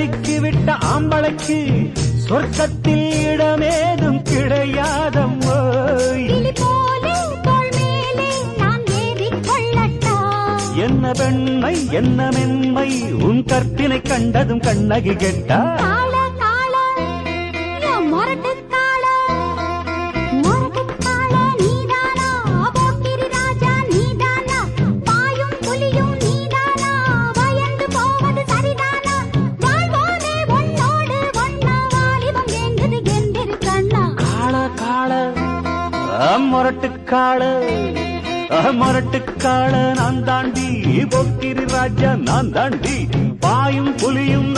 சிக்கிவிட்ட ஆம்பளைக்கு சொர்க்கத்தில் இடமேதும் கிடையாதம்மோ. கிளி போலே தோள் மேலே நான் ஏறிக்கொள்ளட்டா? என்ன பெண்மை என்ன மென்மை உன் கற்பினை கண்டதும் கண்ணகி கெட்டா. காள காள என் மொரட்டு காள, மொரட்டு காள நீதானா? போக்கிரி ராஜா நீதானா? பாயும் புலியும் நீதானா? பயந்து போவது சரிதானா? வாழ்வோனே உன்னோடு ஒன்னா வாலிபம் ஏங்குது கெந்திரு கண்ணா. காள காள மொரட்டுக்காள மொரட்டுக்காள நான் தாண்டி, போக்கிரி ராஜா நான் தாண்டி, பாயும் புலியும்